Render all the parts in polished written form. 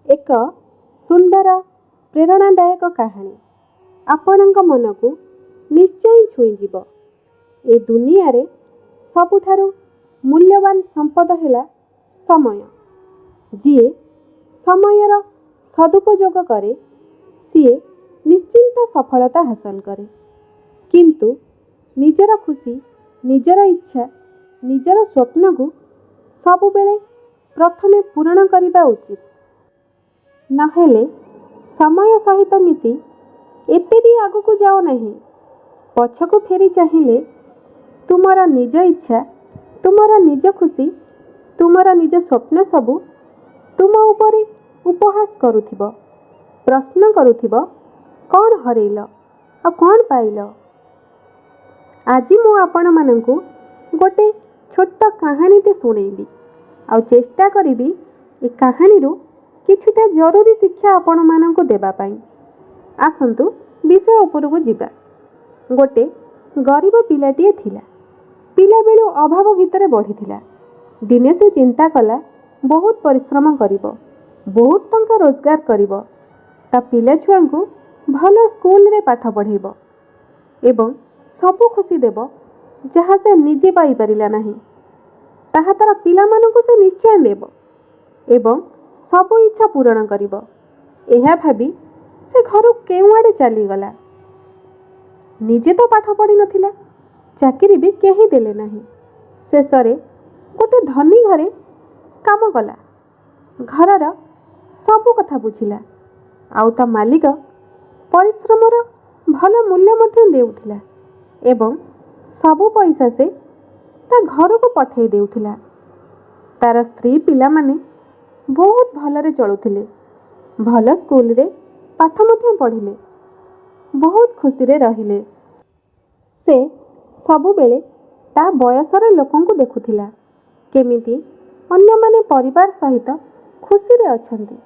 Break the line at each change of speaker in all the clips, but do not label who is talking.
एक सुंदर प्रेरणादायक कहानी आपणक मन को निश्चय छुईजिब। ए दुनिया रे सबुठारु मूल्यवान संपद है समय। जी समयर सदुपयोग करे सी निश्चिंत सफलता हासिल करे, किंतु निजर खुशी, निजर इच्छा, निजर स्वप्न को सबुबेले प्रथमे पूरण करने उचित। नहेले समय सहित मिसी एते भी आगु को जाओ नहीं। पछको फेरी चाहिए तुमरा निज इच्छा, तुमरा निज खुशी, तुमरा निज स्वप्न सबु तुम उपरे उपहास करुथिबो, प्रश्न करुथिबो कौन हरेल आ कौन पाइल। आज मु आपण मानंकु गोटे छोट कहानीटे सुनेबी आ चेष्टा करिबी ए कहानी रू किछिटा जरूरी शिक्षा आपण मानंकु देबा पाई। आसंतु विषय उपरकु जिबा। गोटे गरीब पिलाटीए थिला। पिला बेलु अभाव भितरे बढ़िथिला। दिने से चिंता कला बहुत परिश्रम करिवो, बहुत टंका रोजगार करिवो, ता पिला छुआंकु भल स्कूल रे पाठ पढ़ेबो एवं सबु खुशी देबो जहाँ से निजे पाई परिला नहीं ताहा तार पिला मानंकु से निश्चय देबो एवं सबु इच्छा पूरण करिवो। एहा भाबी से घर केउ आड़े चलीगला। निजे तो पाठ पढ़ी नथिला, चाकरी भी केही देले नहीं। शेषरे गोटे धनी घरे काम कला, घरर सबु कथा बुझिला, आउ ता मालिक परिश्रमर भल मूल्य मध्य देउथिला एवं सबु पैसा से ता घर को पठेई देउथिला। तार स्त्री पिला माने बहुत भलरे चलुथिले, भल स्कूल रे पाठ मध्य पढ़िले, बहुत खुशी रे रहिले। से सबु बेले ता बयसर लोकन को देखुथिला केमिति अन्य माने परिवार सहित खुशी रे अछंती,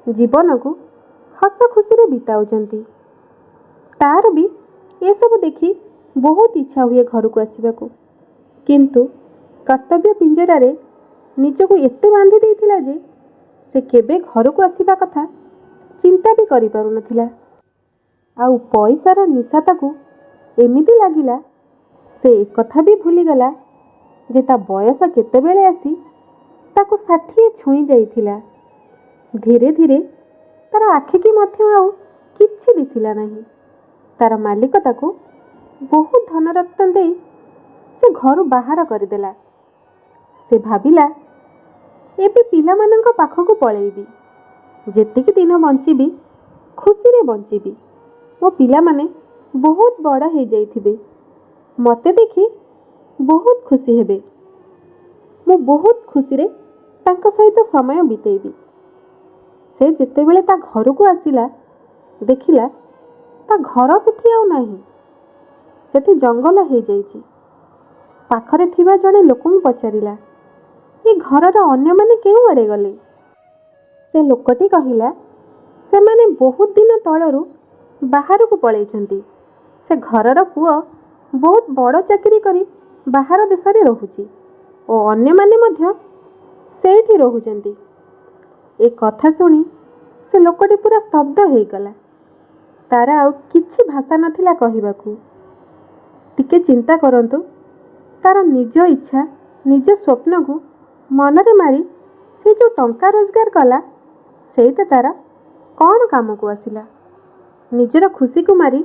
जीवन को हस खुशी रे बिताउचंती। तार भी ये सब देखी बहुत इच्छा हुए घर को आसीबा को, किंतु कर्तव्य पिंजरा रे निजको एते बांधी देइथिला जे से केबे घर को आसीबा कथा चिंता भी करि पारु नथिला। आउ पैसार निशा ताकू एमिति लागिला से एक कथा भी भूली गला जे ता बयस केतेबेले आसी ताकू 60 छुई जाइथिला। धीरे धीरे तार आखि की मध्य आउ किछि दिसिला नहीं। तार मालिक ताकू बहुत धन रत्न दे से घर बाहर करदेला। से भाविला एबे पिला मानंक पाखकू पळेइबी, जेतिकी दिन बंचीबी खुशी रे बंचीबी। मो पिला माने बहुत बड़ हो जाइथिबे, मते देखी बहुत खुशी हेबे। मो बहुत खुशी रे तांको सहित समय बितेइबी। से जेतेबेले ता घर को आसिला देखिला ता घर सेठी आउ नाही, सेठी जंगल हो जाइछि। पाखरे थिबा जणे लोकन पचारिला ए घरर अन्य माने केउ आड़े गले। से लोकटी कहिला से माने बहुत दिन तळरू बाहर को पळेइछंती। से घरर पुओ बहुत बड़ चाकरी करी बाहर देश रे रहुची ओ अन्य माने मध्य सेठी रहुचंती। ए कथा सुनी से लोकटी पूरा स्तब्ध हो गला। तार आउ किछि भाषा नथिला कहिबाकू। टिके चिंता करंतु, तार निज इच्छा निज स्वप्न को मनरे मारी से जो टंका रोजगार कला सेटा तार कौन काम को आसिला। निजर खुशी को मारी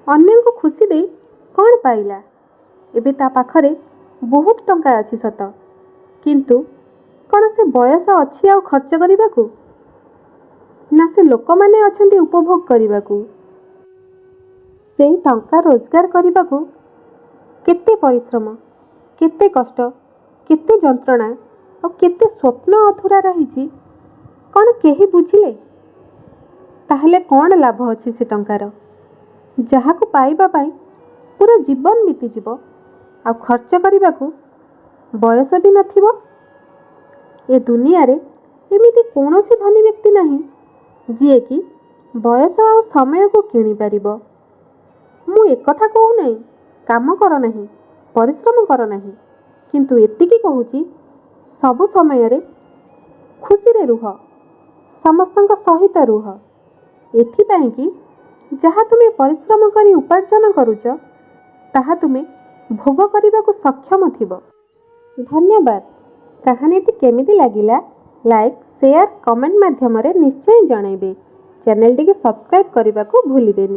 अन्य को खुशी दे कौन पाइला। एबे ता पाखरे बहुत टंका अछि सत, किंतु कौन से बयस अछि आ खर्च करिबाकू ना से लोक माने अछंती उपभोग करिबाकू। से टंका रोजगार करिबाकू केते परिश्रम, केते कष्ट, केते जंत्रणा और केते स्वप्न अधूरा रही कौन केही बुझिले। ताहले कौन लाभ अछि से टंकार, जहाँ को पाइबा पाई पूरा जीवन बीती जीवो आ खर्च करिबाकू बयस भी नथिबो। ए दुनिया रे एमिति कौनसी धनी व्यक्ति नहीं जिए कि बयस आ समय को किनी पारिबो। मु एक कथा कहू नहीं काम कर नहीं, परिश्रम कर नहीं, किंतु एतिकी कहूची सबु समय रे खुशी रे रुह, ସମସ୍ତଙ୍କ ସହିତ ରୁହ। ଏଥିପାଇଁ କି ଯାହା ତୁମେ ପରିଶ୍ରମ କରି ଉପାର୍ଜନ କରୁଛ ତାହା ତୁମେ ଭୋଗ କରିବାକୁ ସକ୍ଷମ ଥିବ। ଧନ୍ୟବାଦ। କାହାଣୀଟି କେମିତି ଲାଗିଲା ଲାଇକ୍, ସେୟାର, କମେଣ୍ଟ ମାଧ୍ୟମରେ ନିଶ୍ଚୟ ଜଣାଇବେ। ଚ୍ୟାନେଲଟିକୁ ସବସ୍କ୍ରାଇବ୍ କରିବାକୁ ଭୁଲିବେନି।